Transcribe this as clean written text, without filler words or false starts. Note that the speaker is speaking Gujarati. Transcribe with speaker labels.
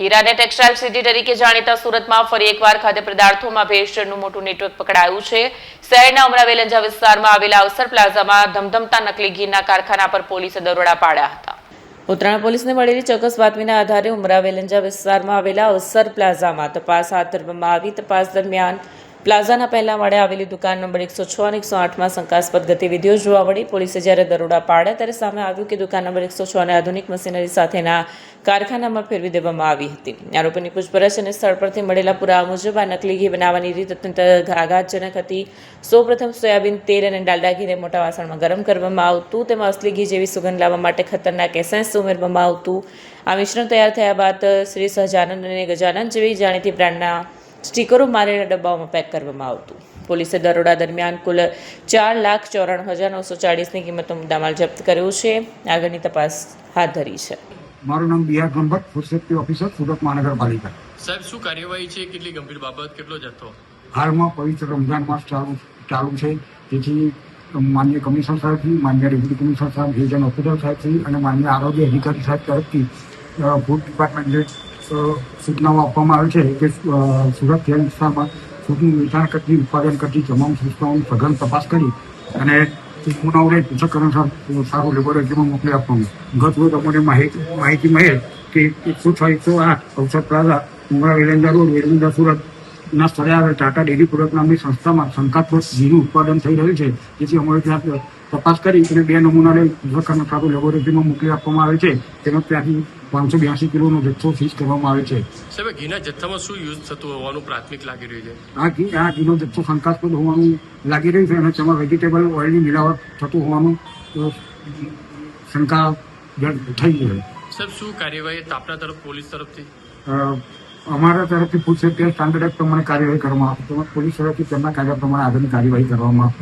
Speaker 1: હીરાને ટેક્સટાઇલ સિટી તરીકે જાણીતા સુરતમાં ફરી એકવાર ખાદ્ય પદાર્થોમાં ભેળસેળનું મોટું નેટવર્ક પકડાયું છે। શહેરના ઉમરાવેલંજા વિસ્તારમાં આવેલા અવસર પ્લાઝામાં ધમધમતા નકલી ઘીના કારખાના પર પોલીસે દરોડા પાડ્યા હતા। ઉત્તરાયણ પોલીસને મળેલી ચોક્કસ બાતમીના આધારે ઉમરાવેલંજા વિસ્તારમાં આવેલા અવસર પ્લાઝામાં તપાસ હાથ ધરવામાં આવી। તપાસ દરમિયાન પ્લાઝાના પહેલા માળે આવેલી દુકાન નંબર 106 અને 108માં શંકાસ્પદ ગતિવિધિઓ જોવા મળી। પોલીસે જ્યારે દરોડા પાડ્યા ત્યારે સામે આવ્યું કે દુકાન નંબર 106ને આધુનિક મશીનરી સાથેના કારખાનામાં ફેરવી દેવામાં આવી હતી। આરોપીની પૂછપરછ અને સ્થળ પરથી મળેલા પુરાવા મુજબ આ નકલી ઘી બનાવવાની રીત અત્યંત આઘાતજનક હતી। સૌપ્રથમ સોયાબીન તેલ અને ડાલડા ઘીને મોટા વાસણમાં ગરમ કરવામાં આવતું, તેમાં અસલી ઘી જેવી સુગંધ લાવવા માટે ખતરનાક એસેન્સ ઉમેરવામાં આવતું। આ મિશ્રણ તૈયાર થયા બાદ શ્રી સહજાનંદ અને ગજાનંદ જેવી જાણીતી બ્રાન્ડના સ્ટીકરો મારેલા ડબ્બાઓમાં પેક કરવામાં આવતું। પોલીસે દરોડા દરમિયાન કુલ 4,94,940ની કિંમતનો મુદ્દામાલ જપ્ત કર્યો છે। આગળની તપાસ હાથ ધરી છે।
Speaker 2: મારું નામ B R Brahmbhatt, food safety officer, Surat મહાનગરપાલિકા।
Speaker 3: સાહેબ, શું કાર્યવાહી છે? કેટલી ગંભીર બાબત, કેટલો જથ્થો?
Speaker 2: હાલમાં પવિત્ર રમઝાન માસ ચાલુ છે, તેથી માનનીય કમિશનર સાહેબથી, માનનીય ડેપ્યુટી કમિશનર સાહેબ, રિજનલ ઓફિસર સાહેબથી અને માનનીય આરોગ્ય અધિકારી સાહેબ તરફથી ફૂડ ડિપાર્ટમેન્ટને સૂચનાઓ આપવામાં આવે છે કે સુરત શહેર વિસ્તારમાં ફૂડનું વેચાણ કરતી, ઉત્પાદન કરતી તમામ સંસ્થાઓની સઘન તપાસ કરી અને નમૂનાઓને પૃથ્થકરણ સારું લેબોરેટરીમાં મોકલી આપવાનું। ગત રોજ અમને માહિતી મળે કે 106-108 અવસર પ્લાઝા, ઉમરાવેલંજા રોડ, વેલંજા, સુરતના સ્થળે આવેલ ટાટા ડેરી પ્રોડક્ટ નામની સંસ્થામાં શંકાસ્પદ ઘીનું ઉત્પાદન થઈ રહ્યું છે, જેથી અમારે ત્યાં તપાસ કરી અને 2 નમૂનાને પૃથ્થકરણ સારું લેબોરેટરીમાં મોકલી આપવામાં આવે છે। તેમજ ત્યાંથી 582 કિલોનો જથ્થો સીઝ કરવામાં આવે છે।
Speaker 3: સાહેબ, ઘીના જથ્થામાં શું યુઝ થતું હોવાનું પ્રાથમિક લાગી રહ્યું છે?
Speaker 2: આ ઘીનો જથ્થો શંકાસ્પદ હોવાનું લાગી રહ્યું છે અને તેમાં વેજીટેબલ ઓઇલની મિલાવટ થતું હોવાનું શંકા થઈ છે।
Speaker 3: સાહેબ, શું કાર્યવાહી આપના તરફ, પોલીસ તરફથી?
Speaker 2: અમારા તરફથી ફૂડ સેફ્ટી સ્ટાન્ડર્ડ એક્ટ પ્રમાણે કાર્યવાહી કરવામાં આવશે, તેમજ પોલીસ તરફથી તેમના કાયદા પ્રમાણે આગળની કાર્યવાહી કરવામાં આવશે।